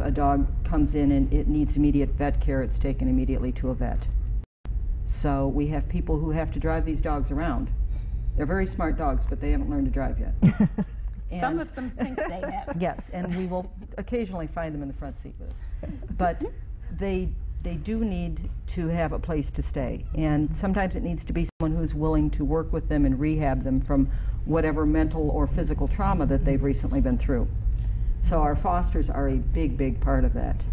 a dog comes in and it needs immediate vet care, it's taken immediately to a vet. So we have people who have to drive these dogs around. They're very smart dogs, but they haven't learned to drive yet. Some of them think they have. Yes, and we will occasionally find them in the front seat with us. But they do need to have a place to stay. And sometimes it needs to be someone who's willing to work with them and rehab them from whatever mental or physical trauma that they've recently been through. So our fosters are a big, big part of that.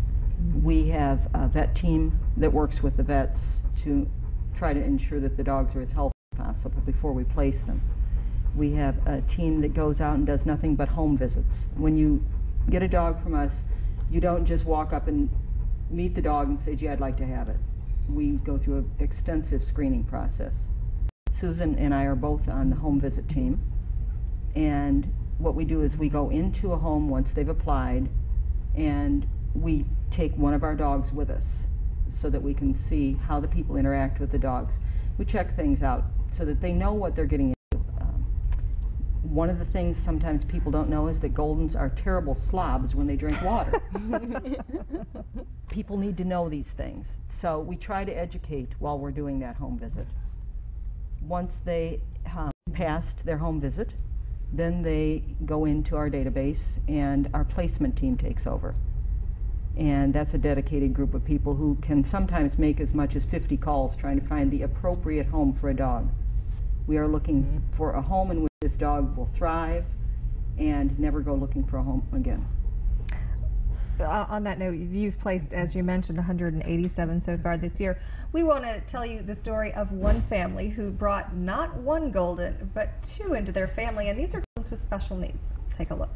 We have a vet team that works with the vets to try to ensure that the dogs are as healthy as possible before we place them. We have a team that goes out and does nothing but home visits. When you get a dog from us, you don't just walk up and meet the dog and say, gee, I'd like to have it. We go through an extensive screening process. Susan and I are both on the home visit team, and what we do is we go into a home once they've applied, and we take one of our dogs with us so that we can see how the people interact with the dogs. We check things out so that they know what they're getting into. One of the things sometimes people don't know is that Goldens are terrible slobs when they drink water. People need to know these things, so we try to educate while we're doing that home visit. Once they passed their home visit, then they go into our database and our placement team takes over. And that's a dedicated group of people who can sometimes make as much as 50 calls trying to find the appropriate home for a dog. We are looking for a home in which this dog will thrive and never go looking for a home again. On that note, you've placed, as you mentioned, 187 so far this year. We want to tell you the story of one family who brought not one Golden, but two into their family, and these are Goldens with special needs. Take a look.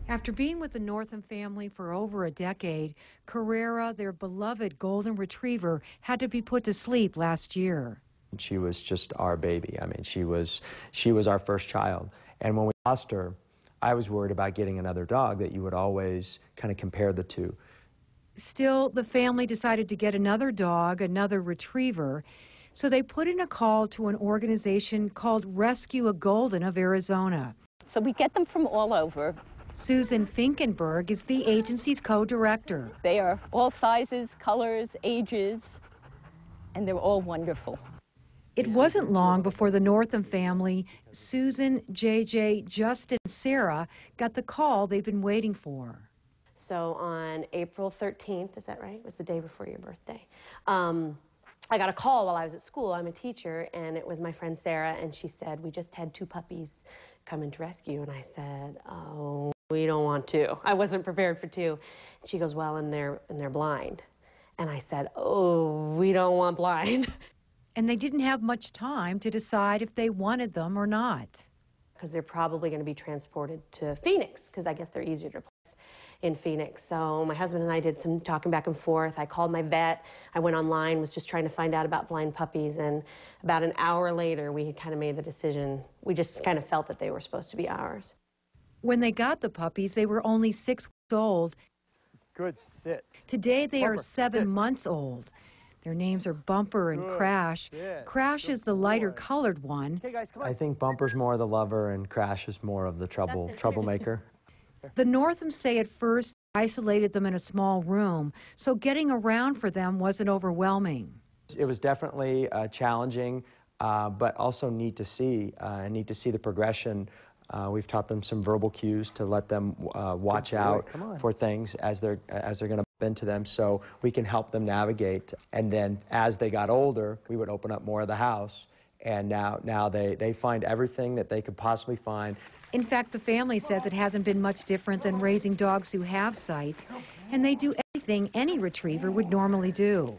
After being with the Northam family for over a decade, Carrera, their beloved Golden Retriever, had to be put to sleep last year. She was just our baby. I mean, she was our first child. And when we lost her, I was worried about getting another dog, that you would always kind of compare the two. Still, the family decided to get another dog, another retriever, so they put in a call to an organization called Rescue a Golden of Arizona. So we get them from all over. Susan Finkenberg is the agency's co-director. They are all sizes, colors, ages, and they're all wonderful. It wasn't long before the Northam family, Susan, JJ, Justin, and Sarah, got the call they'd been waiting for. So on April 13th, is that right? It was the day before your birthday. I got a call while I was at school. I'm a teacher, and it was my friend Sarah, and she said, we just had two puppies come into rescue. And I said, oh, we don't want two. I wasn't prepared for two. And she goes, well, and they're blind. And I said, oh, we don't want blind. And they didn't have much time to decide if they wanted them or not. Because they're probably going to be transported to Phoenix, because I guess they're easier to place in Phoenix. So my husband and I did some talking back and forth. I called my vet. I went online, was just trying to find out about blind puppies. And about an hour later, we had kind of made the decision. We just kind of felt that they were supposed to be ours. When they got the puppies, they were only 6 weeks old. Good sit. Today, they are Bumper, 7 sit. months old. Their names are Bumper and Good Crash. sit. Crash Good is the lighter boy. colored one. Okay, guys, come on. I think Bumper's more the lover and Crash is more of the troublemaker. The Northams say at first isolated them in a small room, so getting around for them wasn't overwhelming. It was definitely challenging, but also neat to see, the progression. We've taught them some verbal cues to let them watch out for things as they're going to bump into them, so we can help them navigate. And then as they got older, we would open up more of the house, and now they find everything that they could possibly find. In fact, the family says it hasn't been much different than raising dogs who have sight, and they do everything any retriever would normally do.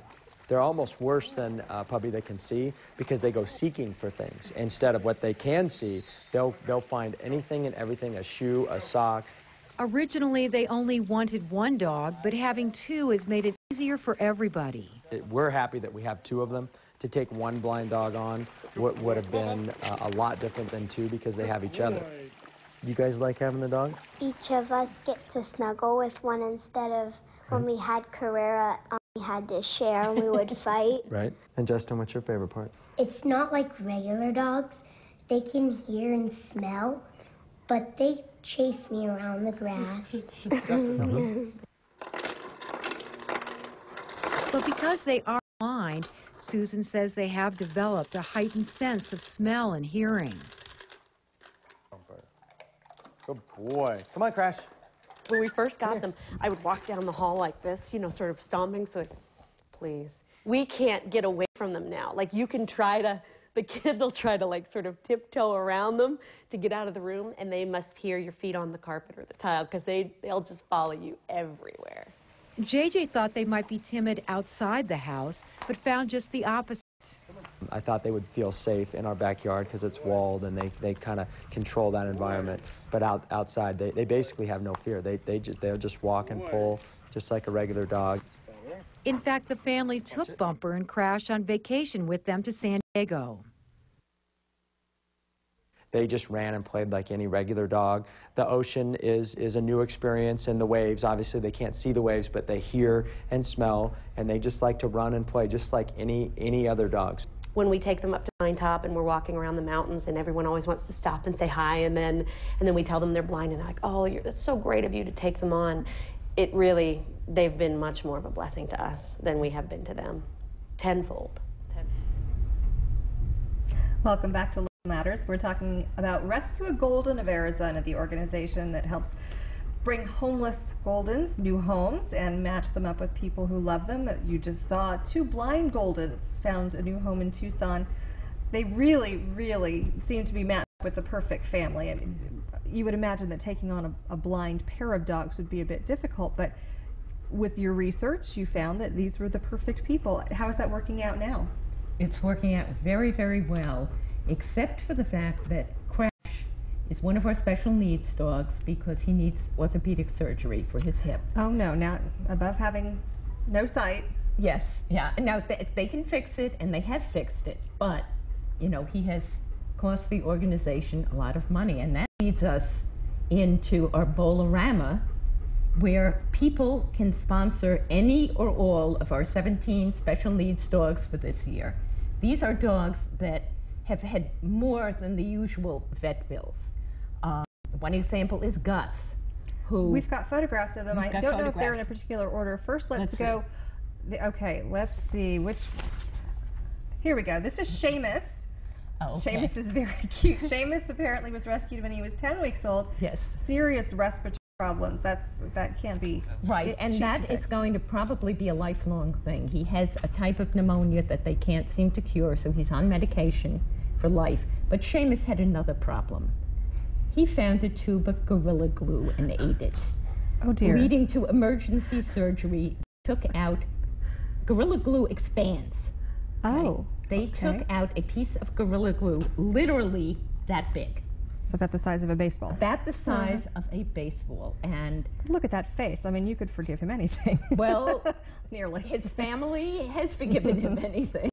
They're almost worse than a puppy that can see, because they go seeking for things. Instead of what they can see, they'll find anything and everything, a shoe, a sock. Originally, they only wanted one dog, but having two has made it easier for everybody. We're happy that we have two of them. To take one blind dog on would have been a lot different than two, because they have each other. You guys like having the dogs? Each of us get to snuggle with one instead of when we had Carrera, we had to share and we would fight. Right. And Justin, what's your favorite part? It's not like regular dogs. They can hear and smell, but they chase me around the grass. But because they are blind, Susan says they have developed a heightened sense of smell and hearing. Good boy. Come on, Crash. When we first got them, I would walk down the hall like this, you know, sort of stomping, so please. We can't get away from them now. Like, you can try to, the kids will try to, like, sort of tiptoe around them to get out of the room, and they must hear your feet on the carpet or the tile, because they'll just follow you everywhere. JJ thought they might be timid outside the house, but found just the opposite. I thought they would feel safe in our backyard because it's walled and they kind of control that environment. But outside, they basically have no fear. They'll just walk and pull just like a regular dog. In fact, the family took Bumper and Crash on vacation with them to San Diego. They just ran and played like any regular dog. The ocean is a new experience, and the waves, obviously they can't see the waves, but they hear and smell, and they just like to run and play just like any other dogs. When we take them up to Pine Top and we're walking around the mountains and everyone always wants to stop and say hi, and then we tell them they're blind and they're like, oh, that's so great of you to take them on. It really, they've been much more of a blessing to us than we have been to them, tenfold. Welcome back to Little Matters. We're talking about Rescue a Golden of Arizona, the organization that helps bring homeless Goldens new homes and match them up with people who love them. You just saw 2 blind Goldens found a new home in Tucson. They really, really seem to be matched with the perfect family. I mean, you would imagine that taking on a blind pair of dogs would be a bit difficult, but with your research, you found that these were the perfect people. How is that working out now? It's working out very, very well, except for the fact that Crash is one of our special needs dogs because he needs orthopedic surgery for his hip. Oh no, now above having no sight. Yes, yeah. Now they can fix it, and they have fixed it, but you know, he has cost the organization a lot of money, and that leads us into our Bowl-O-Rama, where people can sponsor any or all of our 17 special needs dogs for this year. These are dogs that have had more than the usual vet bills. One example is Gus, who... We've got photographs of them. I don't know if they're in a particular order. First, let's go... Okay, let's see which... Here we go. This is Seamus. Oh, okay. Seamus is very cute. Seamus apparently was rescued when he was 10 weeks old. Yes. Serious respiratory problems. That can't be... Right, and that is going to probably be a lifelong thing. He has a type of pneumonia that they can't seem to cure, so he's on medication for life. But Seamus had another problem. He found a tube of Gorilla Glue and ate it. Oh dear. Leading to emergency surgery. Took out... Gorilla Glue expands. Oh, They took out a piece of Gorilla Glue, literally that big. So about the size of a baseball. About the size of a baseball. And look at that face. I mean, you could forgive him anything. well, nearly. His family has forgiven him anything.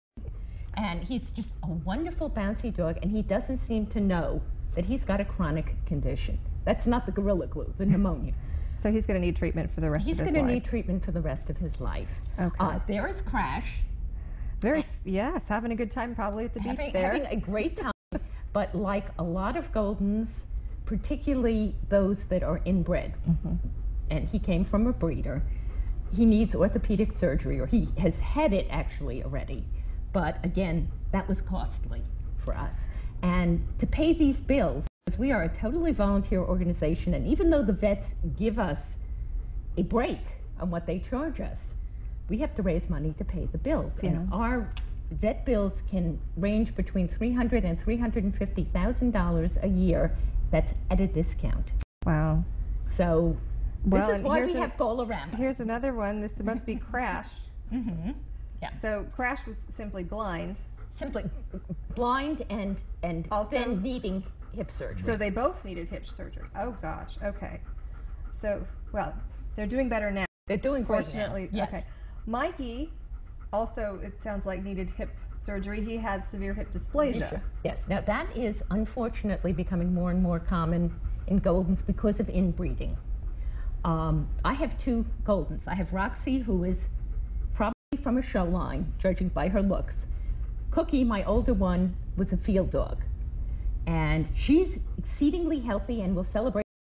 And he's just a wonderful bouncy dog, and he doesn't seem to know that he's got a chronic condition. That's not the Gorilla Glue, the pneumonia. So he's going to need treatment for the rest of his life. He's going to need treatment for the rest of his life. Okay. There is Crash. Yes, having a good time probably at the beach there. Having a great time, but like a lot of Goldens, particularly those that are inbred, and he came from a breeder, he needs orthopedic surgery, or he has had it actually already. But again, that was costly for us. And to pay these bills, because we are a totally volunteer organization, and even though the vets give us a break on what they charge us, we have to raise money to pay the bills. Yeah. And our vet bills can range between $300,000 and $350,000 a year. That's at a discount. Wow. So this is why we have Bowl-O-Rama. Here's another one. This must be Crash. Yeah. So Crash was simply blind. Simply blind and Also, then needing hip surgery. So they both needed hip surgery. Oh gosh. Okay. So well, they're doing better now. They're doing great now. Fortunately. Yes. Okay. Mikey also, it sounds like, needed hip surgery. He had severe hip dysplasia. Yes. Now that is unfortunately becoming more and more common in Goldens because of inbreeding. I have 2 Goldens. I have Roxy, who is probably from a show line, judging by her looks. Cookie, my older one, was a field dog. And she's exceedingly healthy and will celebrate